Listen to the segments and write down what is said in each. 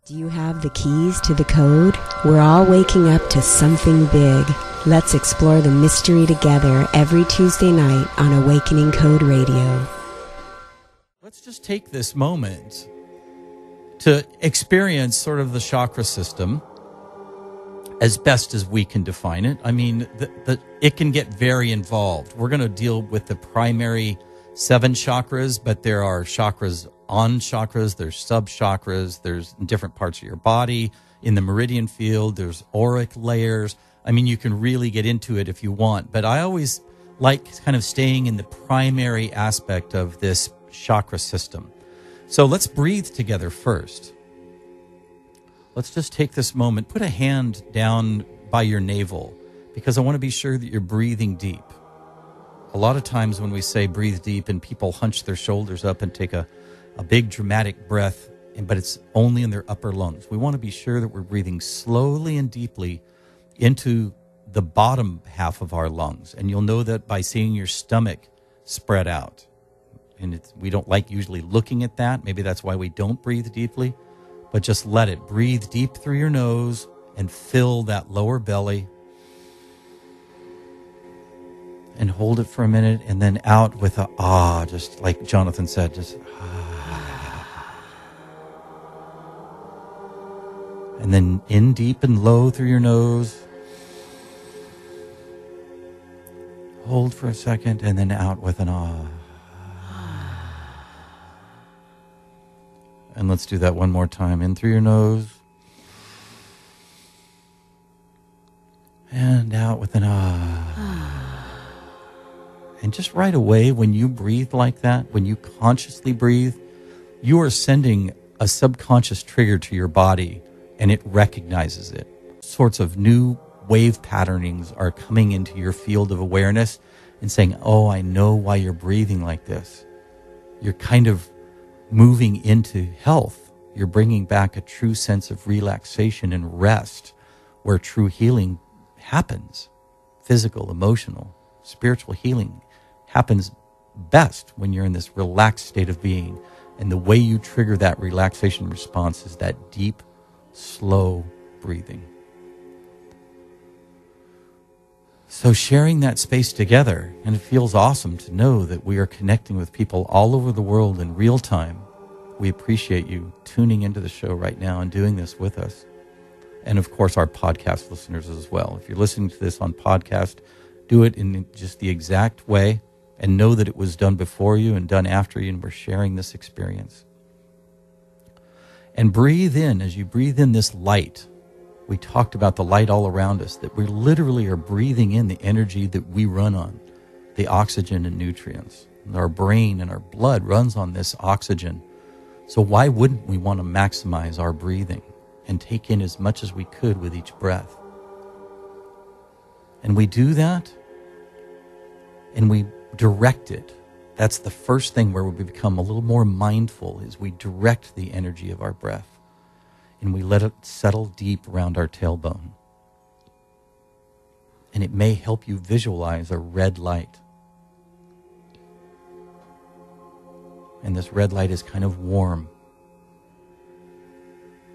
Do you have the keys to the code? We're all waking up to something big. Let's explore the mystery together every Tuesday night on Awakening Code Radio. Let's just take this moment to experience sort of the chakra system as best as we can define it. I mean, it can get very involved. We're going to deal with the primary 7 chakras, but there are chakras on chakras, there's sub-chakras, there's different parts of your body. In the meridian field, there's auric layers. I mean, you can really get into it if you want, but I always like kind of staying in the primary aspect of this chakra system. So let's breathe together first. Let's just take this moment, put a hand down by your navel, because I want to be sure that you're breathing deep. A lot of times when we say breathe deep and people hunch their shoulders up and take a big dramatic breath, but it's only in their upper lungs. We want to be sure that we're breathing slowly and deeply into the bottom half of our lungs. And you'll know that by seeing your stomach spread out. And we don't like usually looking at that. Maybe that's why we don't breathe deeply. But just let it. Breathe deep through your nose and fill that lower belly. And hold it for a minute and then out with a ah, just like Jonathan said, just ah. And then in deep and low through your nose. Hold for a second and then out with an ah. And let's do that one more time. In through your nose. And out with an ah. And just right away, when you breathe like that, when you consciously breathe, you are sending a subconscious trigger to your body, and it recognizes it. Sorts of new wave patternings are coming into your field of awareness and saying, oh, I know why you're breathing like this. You're kind of moving into health. You're bringing back a true sense of relaxation and rest, where true healing happens. Physical, emotional, spiritual healing happens best when you're in this relaxed state of being. And the way you trigger that relaxation response is that deep, slow breathing. So sharing that space together, and it feels awesome to know that we are connecting with people all over the world in real time. We appreciate you tuning into the show right now and doing this with us. And of course, our podcast listeners as well. If you're listening to this on podcast, do it in just the exact way and know that it was done before you and done after you, and we're sharing this experience. And breathe in. As you breathe in this light, we talked about the light all around us, that we literally are breathing in the energy that we run on, the oxygen and nutrients. And our brain and our blood runs on this oxygen. So why wouldn't we want to maximize our breathing and take in as much as we could with each breath? And we do that, and we direct it. That's the first thing where we become a little more mindful, is we direct the energy of our breath. And we let it settle deep around our tailbone. And it may help you visualize a red light. And this red light is kind of warm.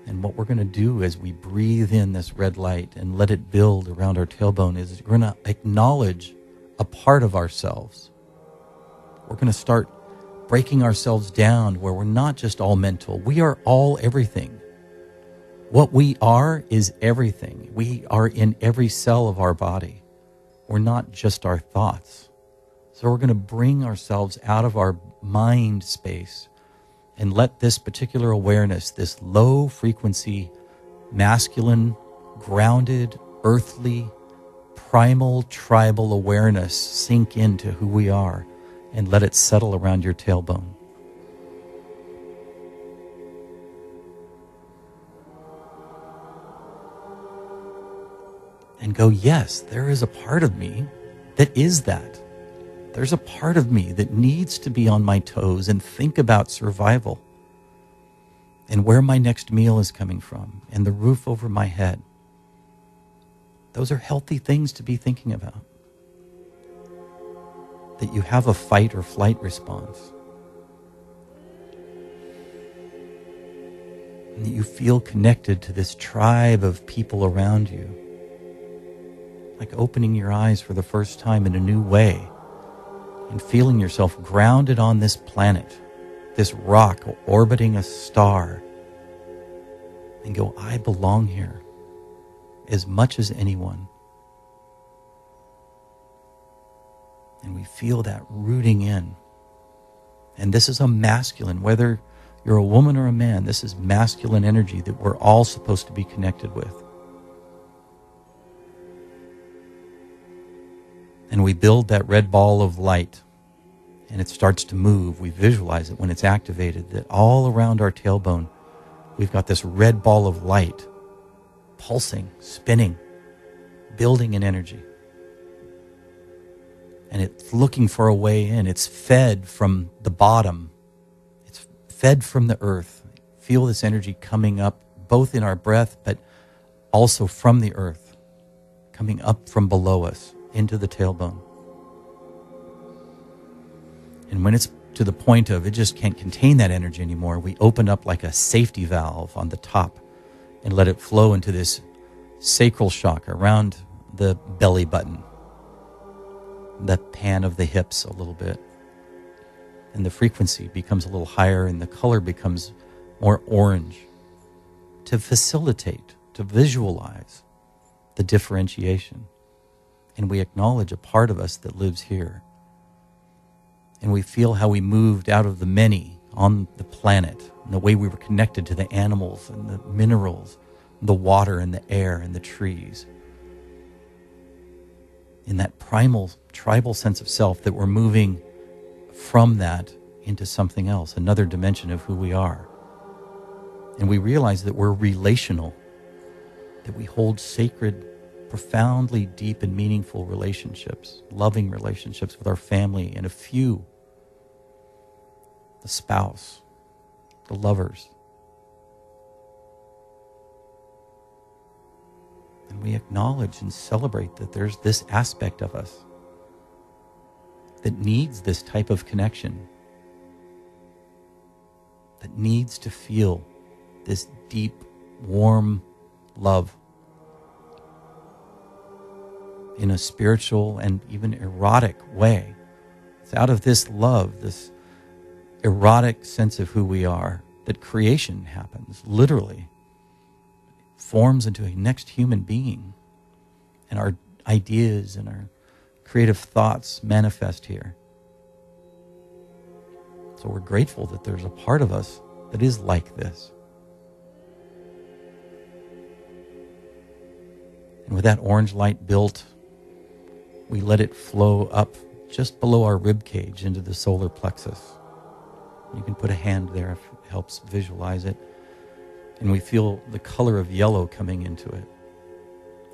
And what we're going to do as we breathe in this red light and let it build around our tailbone is we're going to acknowledge a part of ourselves. We're going to start breaking ourselves down where we're not just all mental. We are all everything. What we are is everything. We are in every cell of our body. We're not just our thoughts. So we're going to bring ourselves out of our mind space and let this particular awareness, this low frequency, masculine, grounded, earthly, primal, tribal awareness sink into who we are, and let it settle around your tailbone. And go, yes, there is a part of me that is that. There's a part of me that needs to be on my toes and think about survival and where my next meal is coming from and the roof over my head. Those are healthy things to be thinking about. That you have a fight or flight response. And that you feel connected to this tribe of people around you. Like opening your eyes for the first time in a new way and feeling yourself grounded on this planet, this rock orbiting a star, and go, I belong here as much as anyone. And we feel that rooting in. And this is a masculine, whether you're a woman or a man, this is masculine energy that we're all supposed to be connected with. And we build that red ball of light, and it starts to move. We visualize it when it's activated, that all around our tailbone, we've got this red ball of light, pulsing, spinning, building in energy. And it's looking for a way in. It's fed from the bottom. It's fed from the earth. Feel this energy coming up, both in our breath, but also from the earth, coming up from below us into the tailbone. And when it's to the point of it just can't contain that energy anymore, we open up like a safety valve on the top and let it flow into this sacral chakra around the belly button, the pan of the hips a little bit. And the frequency becomes a little higher and the color becomes more orange to facilitate, to visualize the differentiation. And we acknowledge a part of us that lives here. And we feel how we moved out of the many on the planet, and the way we were connected to the animals and the minerals, the water and the air and the trees. In that primal, tribal sense of self, that we're moving from that into something else, another dimension of who we are. And we realize that we're relational, that we hold sacred, profoundly deep and meaningful relationships, loving relationships with our family and a few, the spouse, the lovers. And we acknowledge and celebrate that there's this aspect of us that needs this type of connection, that needs to feel this deep, warm love in a spiritual and even erotic way. It's out of this love, this erotic sense of who we are, that creation happens, literally. Forms into a next human being. And our ideas and our creative thoughts manifest here. So we're grateful that there's a part of us that is like this. And with that orange light built, we let it flow up just below our rib cage into the solar plexus. You can put a hand there if it helps visualize it. And we feel the color of yellow coming into it.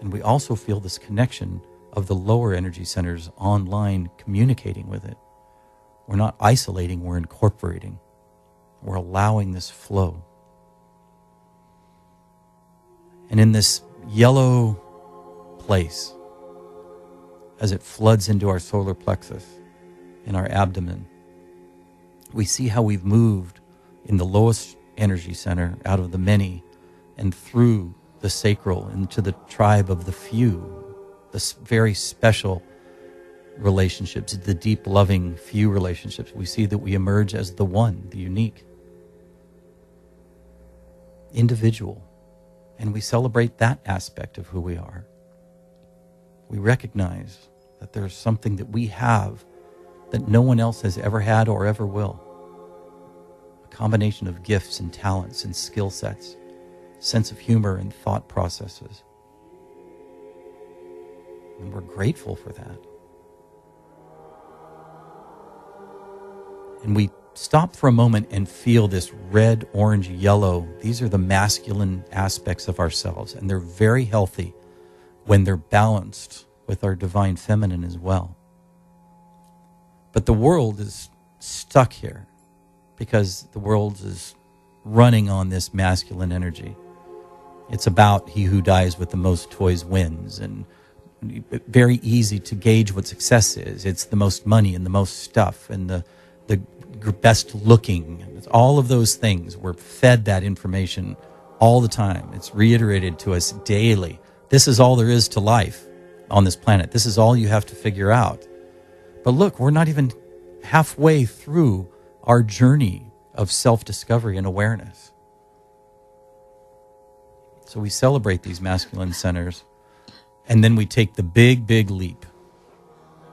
And we also feel this connection of the lower energy centers online communicating with it. We're not isolating, we're incorporating. We're allowing this flow. And in this yellow place, as it floods into our solar plexus, in our abdomen, we see how we've moved in the lowest energy center out of the many and through the sacral into the tribe of the few, the very special relationships, the deep, loving few relationships. We see that we emerge as the one, the unique, individual, and we celebrate that aspect of who we are. We recognize that there's something that we have that no one else has ever had or ever will. A combination of gifts and talents and skill sets, sense of humor and thought processes. And we're grateful for that. And we stop for a moment and feel this red, orange, yellow. These are the masculine aspects of ourselves, and they're very healthy when they're balanced with our divine feminine as well. But the world is stuck here because the world is running on this masculine energy. It's about he who dies with the most toys wins, and very easy to gauge what success is. It's the most money and the most stuff and the best looking. It's all of those things. We're fed that information all the time. It's reiterated to us daily. This is all there is to life on this planet. This is all you have to figure out. But look, we're not even halfway through our journey of self-discovery and awareness. So we celebrate these masculine centers, and then we take the big, big leap.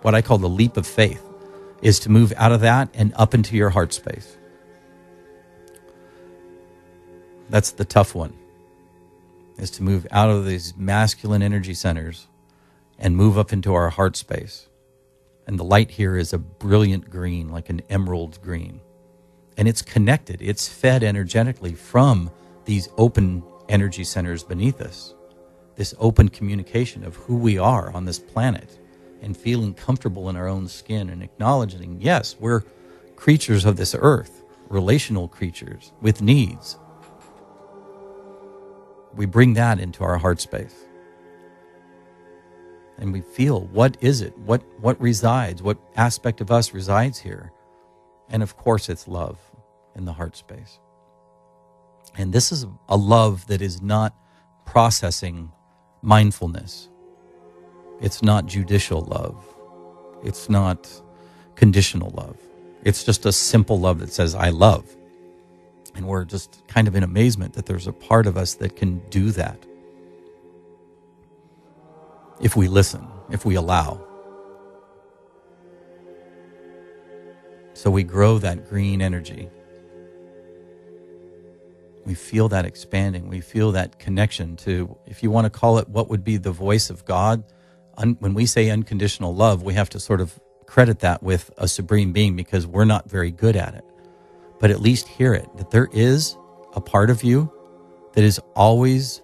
What I call the leap of faith is to move out of that and up into your heart space. That's the tough one, is to move out of these masculine energy centers and move up into our heart space. And the light here is a brilliant green, like an emerald green. And it's connected. It's fed energetically from these open energy centers beneath us. This open communication of who we are on this planet and feeling comfortable in our own skin and acknowledging, yes, we're creatures of this earth, relational creatures with needs. We bring that into our heart space. And we feel, what is it? What resides? What aspect of us resides here? And of course, it's love in the heart space. And this is a love that is not processing mindfulness. It's not judicial love. It's not conditional love. It's just a simple love that says, I love. And we're just kind of in amazement that there's a part of us that can do that. If we listen, if we allow. So we grow that green energy. We feel that expanding. We feel that connection to, if you want to call it what would be the voice of God, when we say unconditional love, we have to sort of credit that with a supreme being because we're not very good at it. But at least hear it, that there is a part of you that is always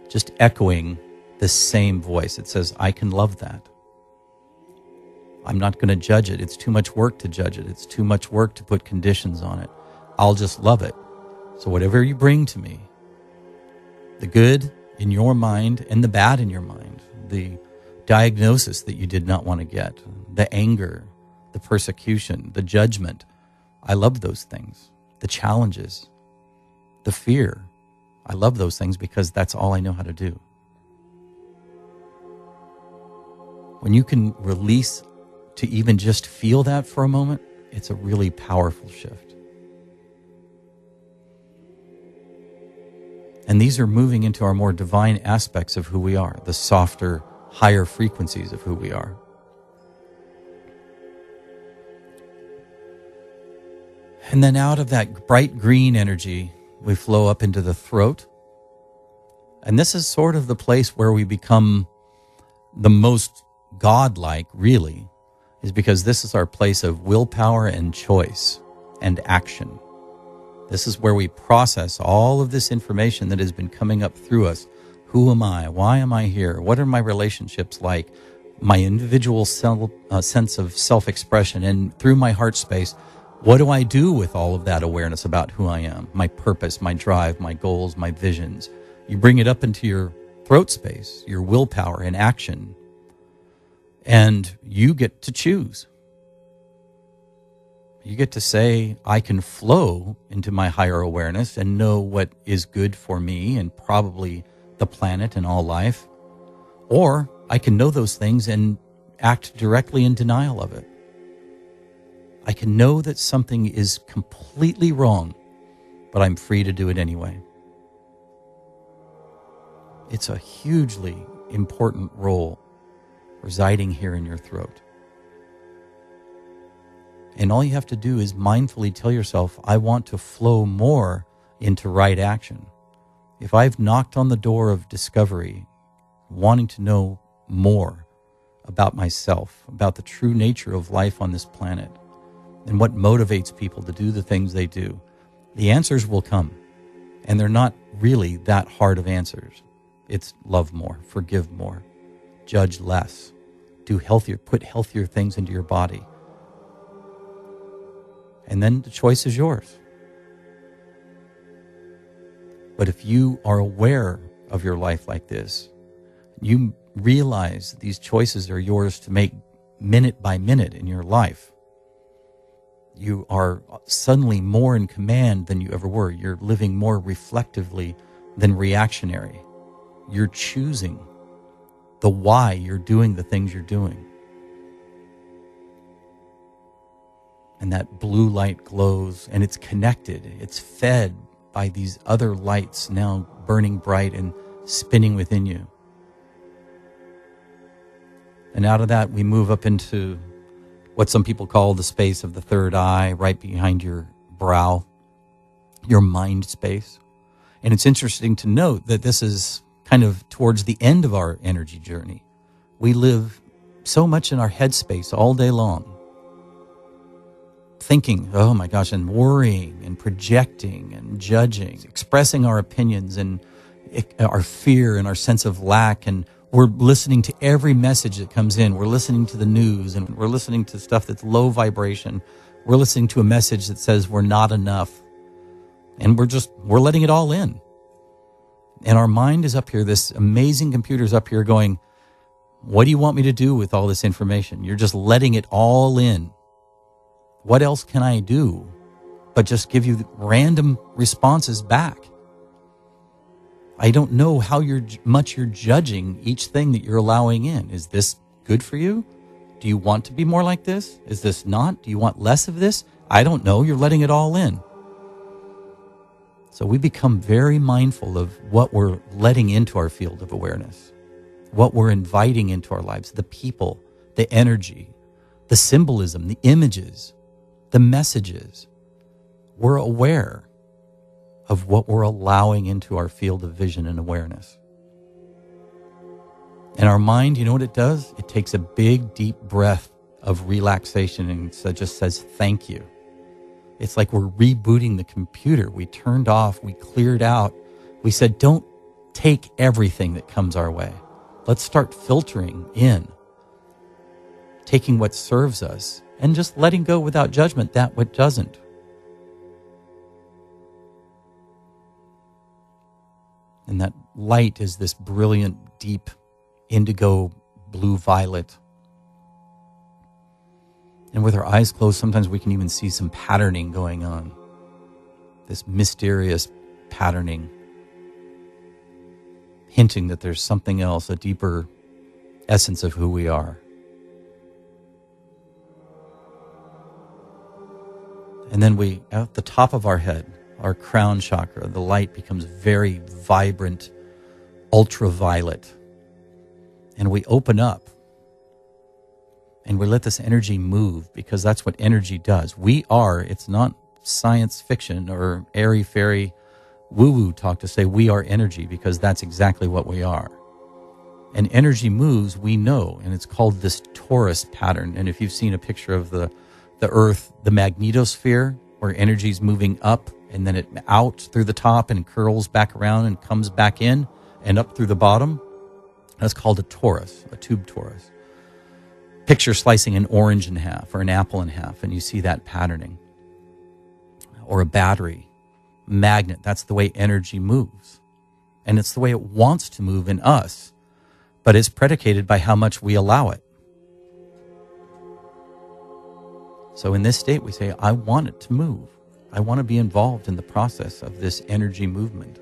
just echoing the same voice. It says, I can love that. I'm not going to judge it. It's too much work to judge it. It's too much work to put conditions on it. I'll just love it. So whatever you bring to me, the good in your mind and the bad in your mind, the diagnosis that you did not want to get, the anger, the persecution, the judgment, I love those things. The challenges, the fear, I love those things because that's all I know how to do. When you can release to even just feel that for a moment, it's a really powerful shift. And these are moving into our more divine aspects of who we are, the softer, higher frequencies of who we are. And then out of that bright green energy, we flow up into the throat. And this is sort of the place where we become the most godlike, really, is because this is our place of willpower and choice and action. This is where we process all of this information that has been coming up through us. Who am I? Why am I here? What are my relationships like? My individual sense of self-expression. And through my heart space, what do I do with all of that awareness about who I am? My purpose, my drive, my goals, my visions. You bring it up into your throat space, your willpower and action. And you get to choose. You get to say, I can flow into my higher awareness and know what is good for me and probably the planet and all life. Or I can know those things and act directly in denial of it. I can know that something is completely wrong, but I'm free to do it anyway. It's a hugely important role residing here in your throat. And all you have to do is mindfully tell yourself, I want to flow more into right action. If I've knocked on the door of discovery, wanting to know more about myself, about the true nature of life on this planet, and what motivates people to do the things they do, the answers will come. And they're not really that hard of answers. It's love more, forgive more, judge less, do healthier, put healthier things into your body. And then the choice is yours. But if you are aware of your life like this, you realize these choices are yours to make minute by minute in your life. You are suddenly more in command than you ever were. You're living more reflectively, than reactionary. You're choosing the why you're doing the things you're doing. And that blue light glows, and it's connected. It's fed by these other lights now burning bright and spinning within you. And out of that, we move up into what some people call the space of the third eye, right behind your brow, your mind space. And it's interesting to note that this is kind of towards the end of our energy journey. We live so much in our head space all day long, thinking, oh my gosh, and worrying and projecting and judging, expressing our opinions and our fear and our sense of lack. And we're listening to every message that comes in. We're listening to the news, and we're listening to stuff that's low vibration. We're listening to a message that says we're not enough. And we're letting it all in. And our mind is up here, this amazing computer's up here going, what do you want me to do with all this information? You're just letting it all in. What else can I do but just give you random responses back? I don't know how much you're judging each thing that you're allowing in. Is this good for you? Do you want to be more like this? Is this not? Do you want less of this? I don't know. You're letting it all in. So we become very mindful of what we're letting into our field of awareness, what we're inviting into our lives, the people, the energy, the symbolism, the images, the messages. We're aware of what we're allowing into our field of vision and awareness. And our mind, you know what it does? It takes a big, deep breath of relaxation and just says, thank you. It's like we're rebooting the computer. We turned off, we cleared out. We said, don't take everything that comes our way. Let's start filtering in, taking what serves us and just letting go without judgment that what doesn't. And that light is this brilliant, deep, indigo, blue violet. And with our eyes closed, sometimes we can even see some patterning going on. This mysterious patterning, hinting that there's something else, a deeper essence of who we are. And then at the top of our head, our crown chakra, the light becomes very vibrant, ultraviolet. And we open up and we let this energy move, because that's what energy does. It's not science fiction or airy-fairy woo-woo talk to say we are energy, because that's exactly what we are. And energy moves, we know, and it's called this torus pattern. And if you've seen a picture of the Earth, the magnetosphere, where energy's moving up and then it out through the top and curls back around and comes back in and up through the bottom, that's called a torus, a tube torus. Picture slicing an orange in half or an apple in half, and you see that patterning. Or a battery, magnet, that's the way energy moves. And it's the way it wants to move in us, but it's predicated by how much we allow it. So in this state, we say, I want it to move. I want to be involved in the process of this energy movement.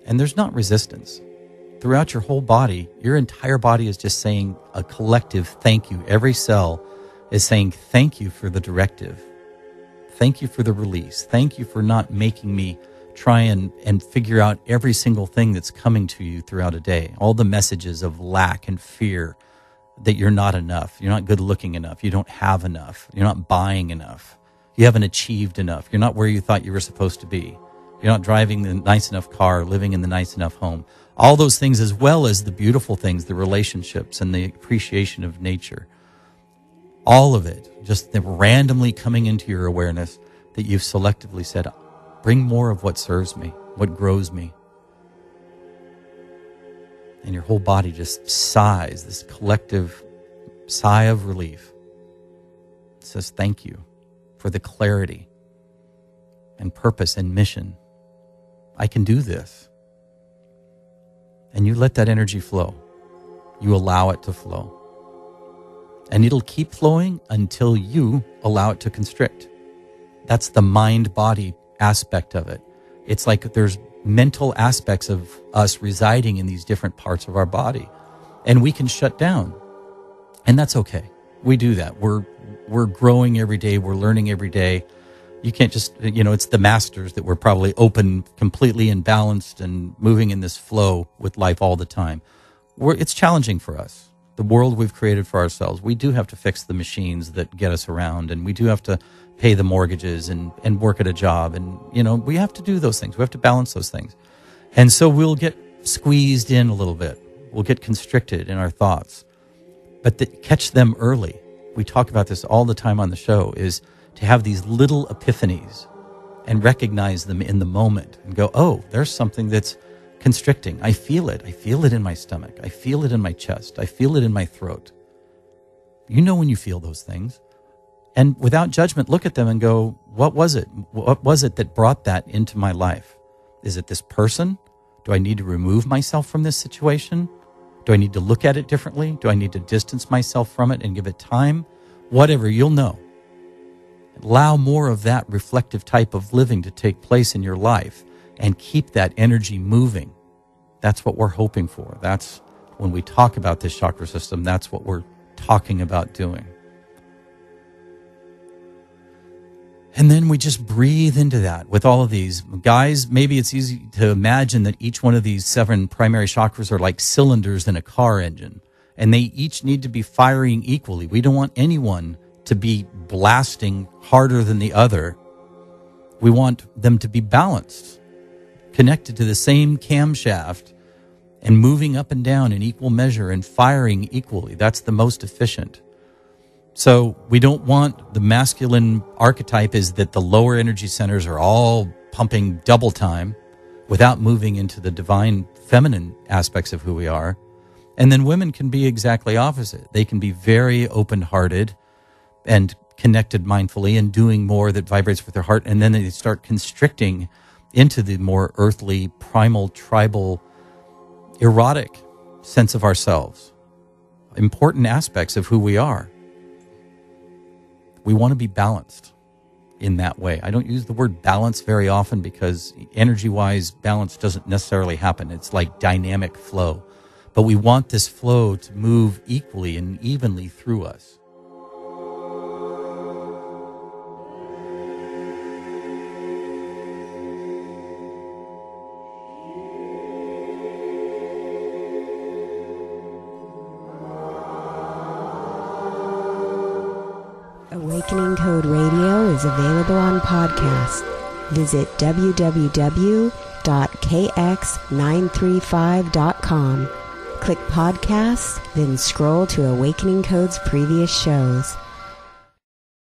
And there's not resistance. Throughout your whole body, your entire body is just saying a collective thank you. Every cell is saying thank you for the directive. Thank you for the release. Thank you for not making me try and figure out every single thing that's coming to you throughout a day. All the messages of lack and fear, that you're not enough. You're not good looking enough. You don't have enough. You're not buying enough. You haven't achieved enough. You're not where you thought you were supposed to be. You're not driving the nice enough car, living in the nice enough home. All those things, as well as the beautiful things, the relationships and the appreciation of nature. All of it, just randomly coming into your awareness that you've selectively said, bring more of what serves me, what grows me. And your whole body just sighs, this collective sigh of relief. It says, thank you for the clarity and purpose and mission. I can do this. And you let that energy flow. You allow it to flow. And it'll keep flowing until you allow it to constrict. That's the mind-body aspect of it. It's like there's mental aspects of us residing in these different parts of our body, and we can shut down, and that's okay. We do that. We're growing every day. We're learning every day. You can't just, it's the masters that we're probably open, completely and balanced and moving in this flow with life all the time. It's challenging for us. The world we've created for ourselves. We do have to fix the machines that get us around, and we do have to pay the mortgages and work at a job. And, we have to do those things. We have to balance those things. And so we'll get squeezed in a little bit. We'll get constricted in our thoughts. But catch them early. We talk about this all the time on the show, is to have these little epiphanies and recognize them in the moment and go, oh, there's something that's constricting. I feel it. I feel it in my stomach. I feel it in my chest. I feel it in my throat. You know when you feel those things. And without judgment, look at them and go, what was it? What was it that brought that into my life? Is it this person? Do I need to remove myself from this situation? Do I need to look at it differently? Do I need to distance myself from it and give it time? Whatever, you'll know. Allow more of that reflective type of living to take place in your life and keep that energy moving. That's what we're hoping for. That's when we talk about this chakra system, that's what we're talking about doing. And then we just breathe into that with all of these. Guys, maybe it's easy to imagine that each one of these 7 primary chakras are like cylinders in a car engine, and they each need to be firing equally. We don't want anyone to be blasting harder than the other. We want them to be balanced, connected to the same camshaft and moving up and down in equal measure and firing equally. That's the most efficient. So we don't want the masculine archetype is that the lower energy centers are all pumping double time without moving into the divine feminine aspects of who we are. And then women can be exactly opposite. They can be very open-hearted and connected mindfully and doing more that vibrates with their heart. And then they start constricting into the more earthly, primal, tribal, erotic sense of ourselves. Important aspects of who we are. We want to be balanced in that way. I don't use the word balance very often because energy-wise, balance doesn't necessarily happen. It's like dynamic flow. But we want this flow to move equally and evenly through us. Awakening Code Radio is available on podcast. Visit www.kx935.com. Click podcasts, then scroll to Awakening Code's previous shows.